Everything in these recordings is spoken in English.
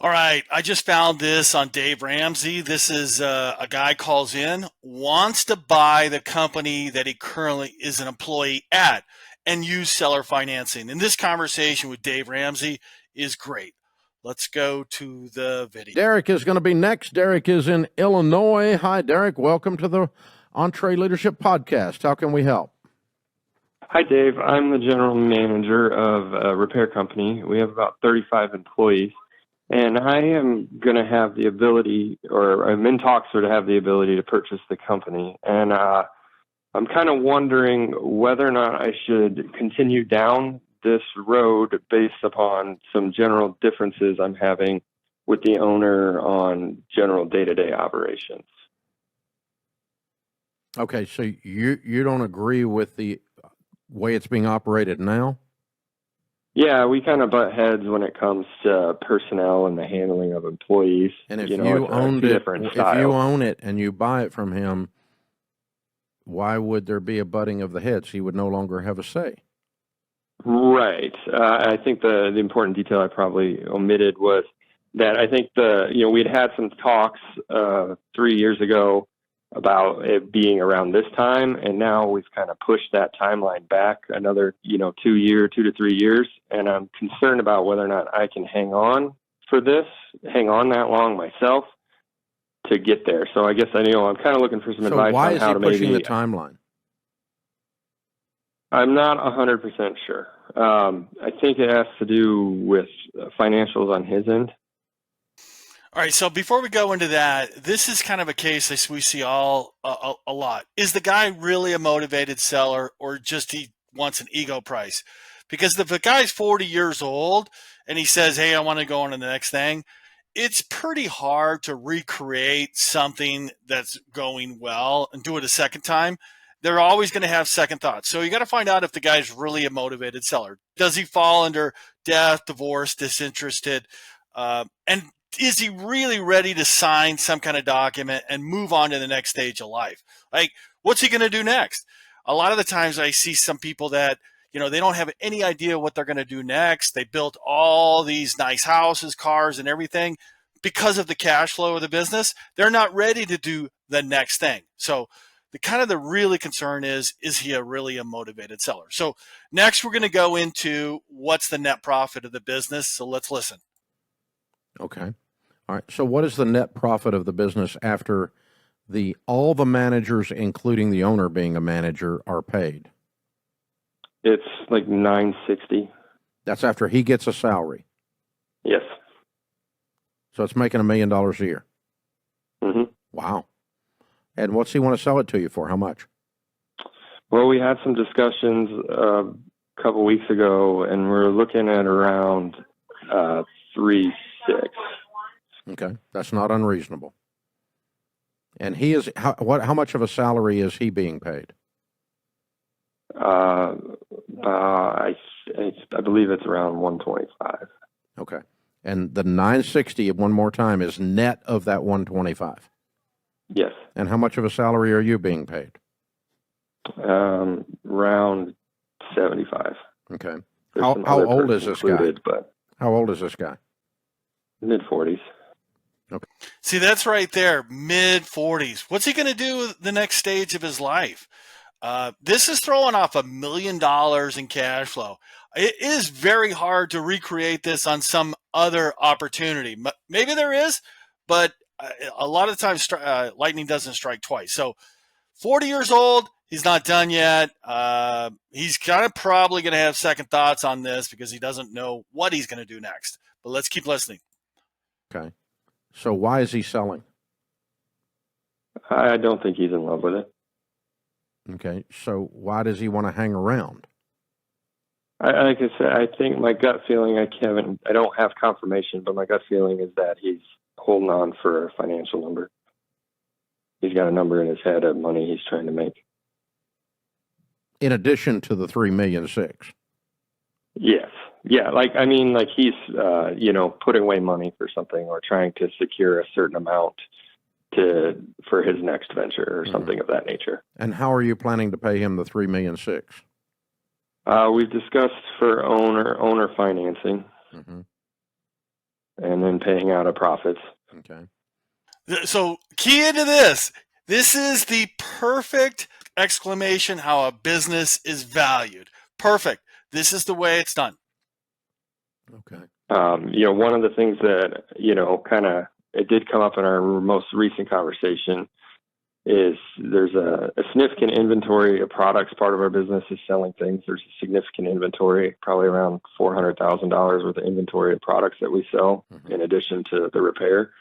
All right, I just found this on Dave Ramsey. This is a guy calls in, wants to buy the company that he currently is an employee at and use seller financing. And this conversation with Dave Ramsey is great. Let's go to the video. Derek is going to be next. Derek is in Illinois. Hi, Derek. Welcome to the Entree Leadership Podcast. How can we help? Hi, Dave. I'm the general manager of a repair company. We have about 35 employees, and I am going to have the ability, or I'm in talks to have the ability to purchase the company. And I'm kind of wondering whether or not I should continue down this road based upon some general differences I'm having with the owner on general day-to-day operations. Okay, so you don't agree with the way it's being operated now? Yeah, we kind of butt heads when it comes to personnel and the handling of employees. And if you own it and you buy it from him, why would there be a butting of the heads? He would no longer have a say. Right. I think the important detail I probably omitted was that I think we'd had some talks 3 years ago about it being around this time, and now we've kind of pushed that timeline back another 2 to 3 years, and I'm concerned about whether or not I can hang on that long myself to get there. So I guess I'm kind of looking for some advice on how to maybe. So why is he pushing the timeline? I'm not 100% sure. I think it has to do with financials on his end. All right, so before we go into that, this is kind of a case that we see a lot. Is the guy really a motivated seller, or just he wants an ego price? Because if the guy's 40 years old and he says, hey, I want to go on to the next thing, it's pretty hard to recreate something that's going well and do it a second time. They're always going to have second thoughts. So you got to find out if the guy's really a motivated seller. Does he fall under death, divorce, disinterested, and is he really ready to sign some kind of document and move on to the next stage of life? Like, what's he going to do next? A lot of the times I see some people that, they don't have any idea what they're going to do next. They built all these nice houses, cars, and everything because of the cash flow of the business. They're not ready to do the next thing. So the really concern is he really a motivated seller? So next we're going to go into what's the net profit of the business. So let's listen. Okay. All right. So what is the net profit of the business after all the managers, including the owner being a manager, are paid? It's like $960. That's after he gets a salary? Yes. So it's making $1 million a year? Mm-hmm. Wow. And what's he want to sell it to you for? How much? Well, we had some discussions a couple weeks ago, and we're looking at around 3.6. Okay, that's not unreasonable. And he is how much of a salary is he being paid? I believe it's around 125. Okay, and the 960, one more time, is net of that 125. Yes. And how much of a salary are you being paid? Around 75. Okay. How old is this guy? How old is this guy? Mid-40s. Okay. See, that's right there, mid-40s. What's he going to do the next stage of his life? This is throwing off $1 million in cash flow. It is very hard to recreate this on some other opportunity. Maybe there is, but a lot of times lightning doesn't strike twice. So 40 years old, he's not done yet. He's kind of probably going to have second thoughts on this because he doesn't know what he's going to do next. But let's keep listening. Okay. So why is he selling? I don't think he's in love with it. Okay. So why does he want to hang around? Like I said, I think my gut feeling, I don't have confirmation, but my gut feeling is that he's holding on for a financial number. He's got a number in his head of money he's trying to make. In addition to the $3.6 million. Yes. Yeah. He's, putting away money for something or trying to secure a certain amount for his next venture or something of that nature. And how are you planning to pay him the $3.6 million? We've discussed for owner financing. Mm-hmm. and then paying out of profits. Okay. So key into this. This is the perfect exclamation how a business is valued. Perfect. This is the way it's done. Okay. One of the things that, kind of, it did come up in our most recent conversation is there's a significant inventory of products. Part of our business is selling things. There's a significant inventory, probably around $400,000 worth of inventory of products that we sell in addition to the repair.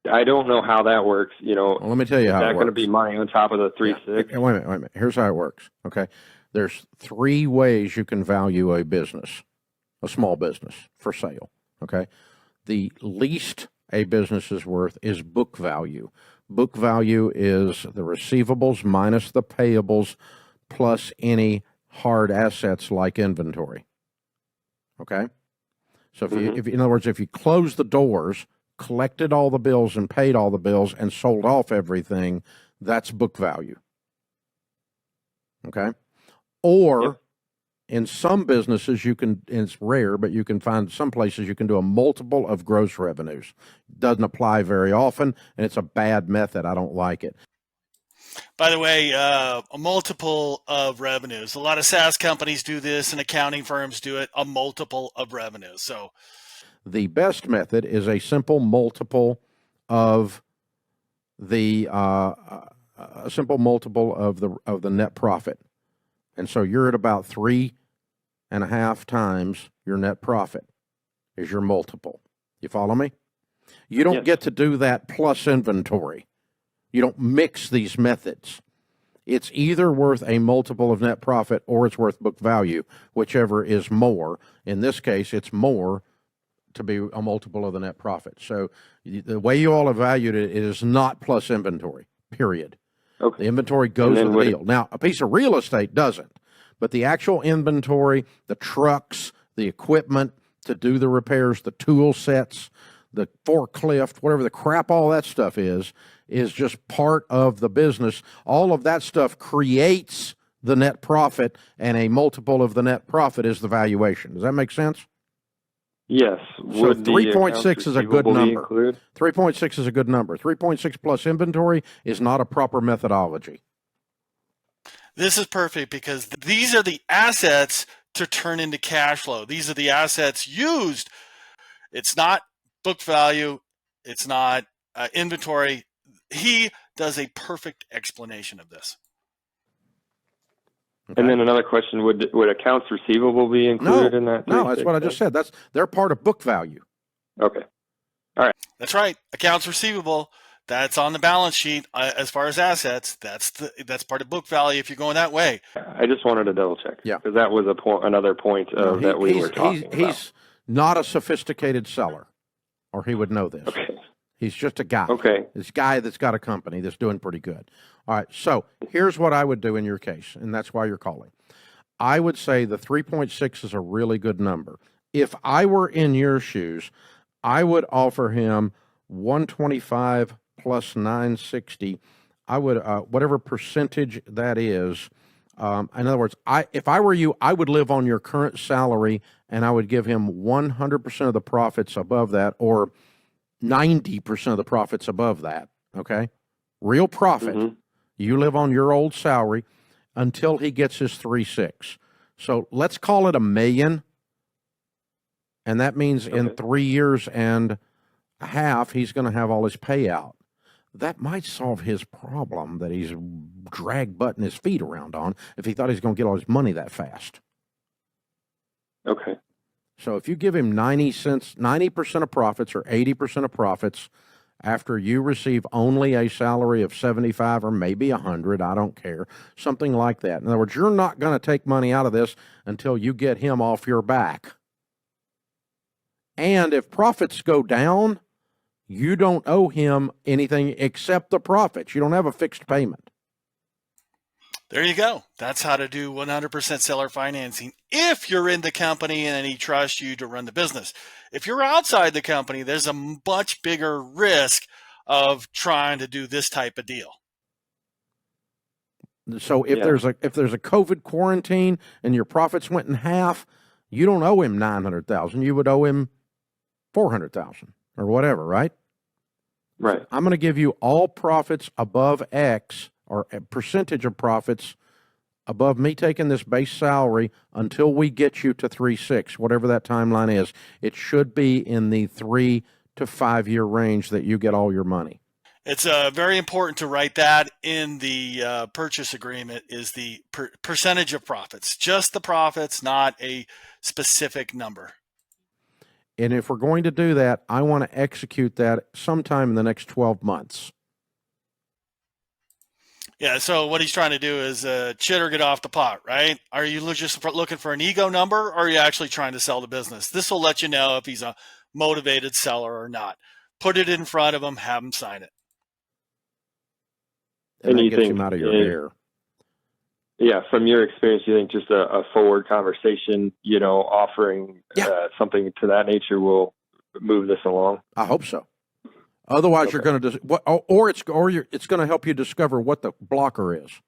I don't know how that works. Well, let me tell you how it works. Is that going to be money on top of the 3.6? Yeah. Wait a minute. Here's how it works. Okay. There's 3 ways you can value a business, a small business for sale. Okay. The least a business is worth is book value. Book value is the receivables minus the payables plus any hard assets like inventory. Okay. So if in other words, if you close the doors, collected all the bills and paid all the bills and sold off everything, that's book value. Okay. Or in some businesses you can, and it's rare, but you can find some places you can do a multiple of gross revenues. Doesn't apply very often, and it's a bad method. I don't like it. By the way, a multiple of revenues. A lot of SaaS companies do this, and accounting firms do it, a multiple of revenues. So the best method is a simple multiple of the net profit. And so you're at about 3.5 times your net profit is your multiple. You follow me? You don't get to do that plus inventory. You don't mix these methods. It's either worth a multiple of net profit or it's worth book value, whichever is more. In this case, it's more to be a multiple of the net profit. So the way you all have valued it, it is not plus inventory, period. Okay. The inventory goes with the deal. Now, a piece of real estate doesn't, but the actual inventory, the trucks, the equipment to do the repairs, the tool sets, the forklift, whatever the crap all that stuff is just part of the business. All of that stuff creates the net profit, and a multiple of the net profit is the valuation. Does that make sense? Yes. So 3.6 is a good number. 3.6 is a good number. 3.6 plus inventory is not a proper methodology. This is perfect because these are the assets to turn into cash flow. These are the assets used. It's not book value. It's not inventory. He does a perfect explanation of this. Okay. And then another question, would accounts receivable be included in that? No, that's what I just said. They're part of book value. Okay. All right. That's right. Accounts receivable, that's on the balance sheet as far as assets. That's part of book value if you're going that way. I just wanted to double check. Yeah. Because that was another point that we were talking about. He's not a sophisticated seller, or he would know this. Okay. He's just a guy. Okay. This guy that's got a company that's doing pretty good. All right, so here's what I would do in your case, and that's why you're calling. I would say the 3.6 is a really good number. If I were in your shoes, I would offer him 125 plus 960. I would, whatever percentage that is. In other words, if I were you, I would live on your current salary, and I would give him 100% of the profits above that, or 90% of the profits above that. Okay, real profit. Mm-hmm. You live on your old salary until he gets his 3.6. So let's call it $1 million. And that means in 3 years and a half, he's going to have all his payout. That might solve his problem that he's drag butting his feet around on if he thought he was going to get all his money that fast. Okay. So if you give him 90% of profits or 80% of profits, after you receive only a salary of 75 or maybe 100, I don't care, something like that. In other words, you're not going to take money out of this until you get him off your back. And if profits go down, you don't owe him anything except the profits. You don't have a fixed payment. There you go. That's how to do 100% seller financing if you're in the company and he trusts you to run the business. If you're outside the company, there's a much bigger risk of trying to do this type of deal. So if there's a COVID quarantine and your profits went in half, you don't owe him $900,000. You would owe him 400,000 or whatever, right? Right. I'm going to give you all profits above X, or a percentage of profits above me taking this base salary until we get you to 3.6, whatever that timeline is. It should be in the 3 to 5 year range that you get all your money. It's very important to write that in the purchase agreement, is the percentage of profits, just the profits, not a specific number. And if we're going to do that, I want to execute that sometime in the next 12 months. Yeah, so what he's trying to do is chitter get off the pot, right? Are you just looking for an ego number, or are you actually trying to sell the business? This will let you know if he's a motivated seller or not. Put it in front of him, have him sign it. And that gets him out of your hair. Yeah, from your experience, you think just a forward conversation, offering something to that nature will move this along? I hope so. Otherwise, you're going to it's going to help you discover what the blocker is.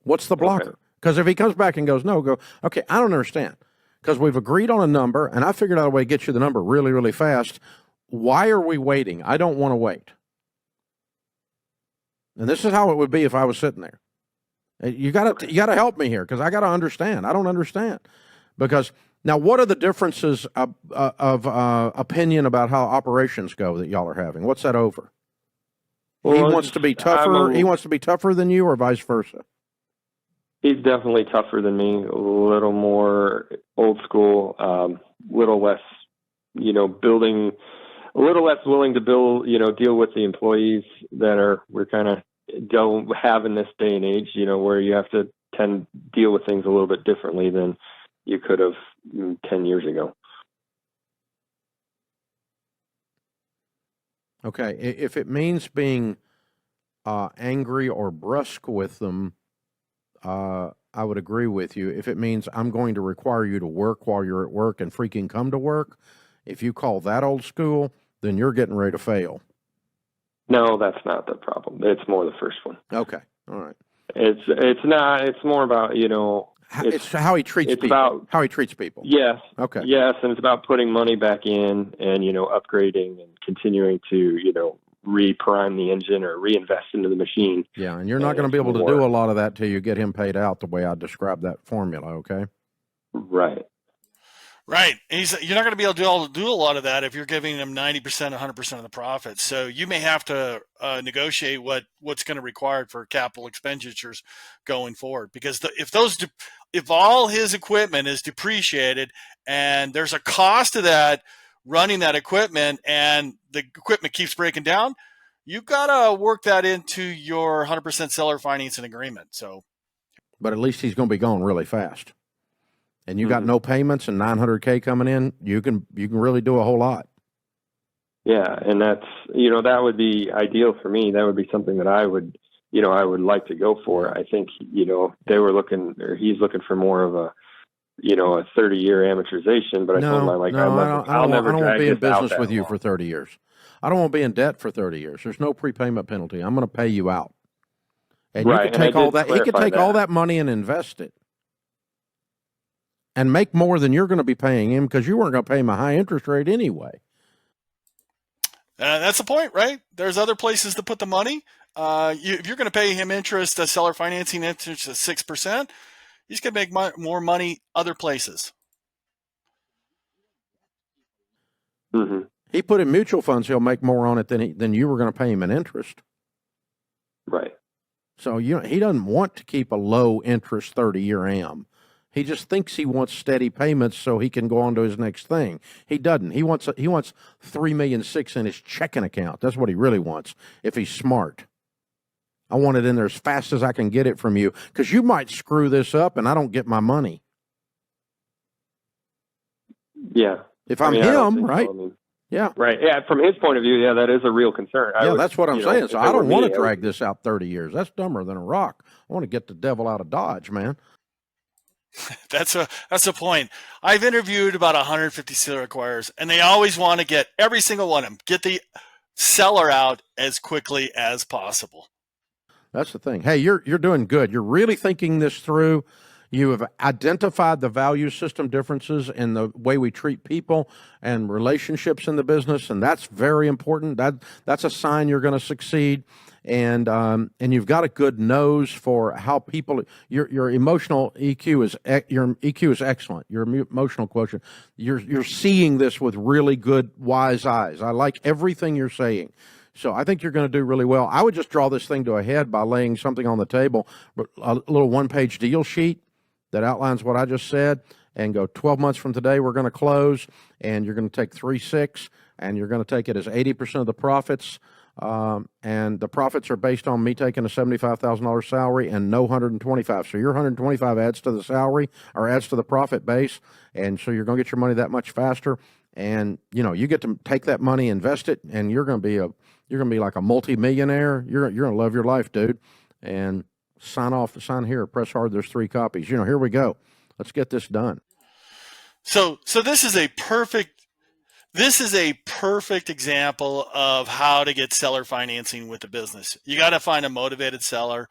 What's the blocker? Because if he comes back and goes, no, okay, I don't understand. Because we've agreed on a number, and I figured out a way to get you the number really, really fast. Why are we waiting? I don't want to wait. And this is how it would be if I was sitting there. You got to help me here, because I got to understand. I don't understand. Because now, what are the differences of opinion about how operations go that y'all are having? What's that over? Well, he wants to be tougher. He wants to be tougher than you, or vice versa. He's definitely tougher than me. A little more old school. Little less, building. A little less willing to build. Deal with the employees that we're kind of don't have in this day and age. Where you have to deal with things a little bit differently than you could have 10 years ago. Okay. If it means being angry or brusque with them, I would agree with you. If it means I'm going to require you to work while you're at work and freaking come to work, if you call that old school, then you're getting ready to fail. No, that's not the problem. It's more the first one. Okay. All right. It's not. It's more about, it's how he treats people. About how he treats people. Yes. Okay. Yes, and it's about putting money back in and, upgrading and continuing to, re-prime the engine or reinvest into the machine. Yeah, and you're not going to be able to do a lot of that till you get him paid out the way I described that formula, okay? Right. Right. You're not going to be able to do a lot of that if you're giving them 90%, 100% of the profits. So you may have to negotiate what's going to require for capital expenditures going forward. Because if all his equipment is depreciated and there's a cost to that, running that equipment, and the equipment keeps breaking down, you've got to work that into your 100% seller financing agreement. So, but at least he's going to be gone really fast. And you got no payments and $900K coming in, you can really do a whole lot. Yeah, and that's that would be ideal for me. That would be something that I would like to go for. I think they were looking, or he's looking for more of a a 30-year amortization. But I told him I don't want to be in business with you for 30 years. I don't want to be in debt for 30 years. There's no prepayment penalty. I'm going to pay you out, and you can take all that. He could take all that money and invest it. And make more than you're going to be paying him, because you weren't going to pay him a high interest rate anyway. That's the point, right? There's other places to put the money. If you're going to pay him interest, seller financing interest at 6%, he's going to make more money other places. Mm-hmm. He put in mutual funds, he'll make more on it than you were going to pay him in interest. Right. So he doesn't want to keep a low interest 30-year AM. He just thinks he wants steady payments so he can go on to his next thing. He doesn't. He wants $3.6 million in his checking account. That's what he really wants, if he's smart. I want it in there as fast as I can get it from you, because you might screw this up and I don't get my money. Yeah. If I'm him, right? So. Yeah. Right. Yeah. From his point of view, yeah, that is a real concern. That's what I'm saying. So I don't want to drag this out 30 years. That's dumber than a rock. I want to get the devil out of Dodge, man. That's a point. I've interviewed about 150 seller acquirers, and they always want to get every single one of them, get the seller out as quickly as possible. That's the thing. Hey, you're doing good. You're really thinking this through. You have identified the value system differences in the way we treat people and relationships in the business, and that's very important. That's a sign you're going to succeed. And you've got a good nose for how people. Your emotional EQ is your EQ is excellent. Your emotional quotient. You're seeing this with really good wise eyes. I like everything you're saying. So I think you're going to do really well. I would just draw this thing to a head by laying something on the table, a little one-page deal sheet that outlines what I just said, and go 12 months from today, we're going to close, and you're going to take 3.6, and you're going to take it as 80% of the profits. And the profits are based on me taking a $75,000 salary and no 125. So your 125 adds to the salary or adds to the profit base. And so you're going to get your money that much faster. And, you get to take that money, invest it, and you're going to be like a multi-millionaire. You're going to love your life, dude. And sign here, press hard. There's 3 copies. Here we go. Let's get this done. So this is a perfect example of how to get seller financing with the business. You got to find a motivated seller.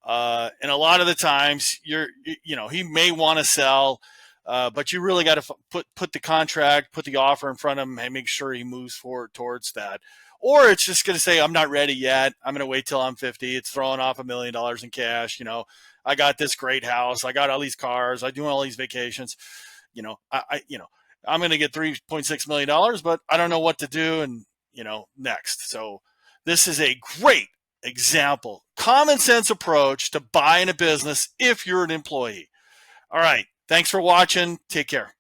And a lot of the times he may want to sell, but you really got to put the contract, put the offer in front of him and make sure he moves forward towards that. Or it's just going to say, I'm not ready yet. I'm going to wait till I'm 50. It's throwing off $1 million in cash. I got this great house. I got all these cars. I'm doing all these vacations. I'm going to get $3.6 million, but I don't know what to do. And, next. So this is a great example, common sense approach to buying a business if you're an employee. All right. Thanks for watching. Take care.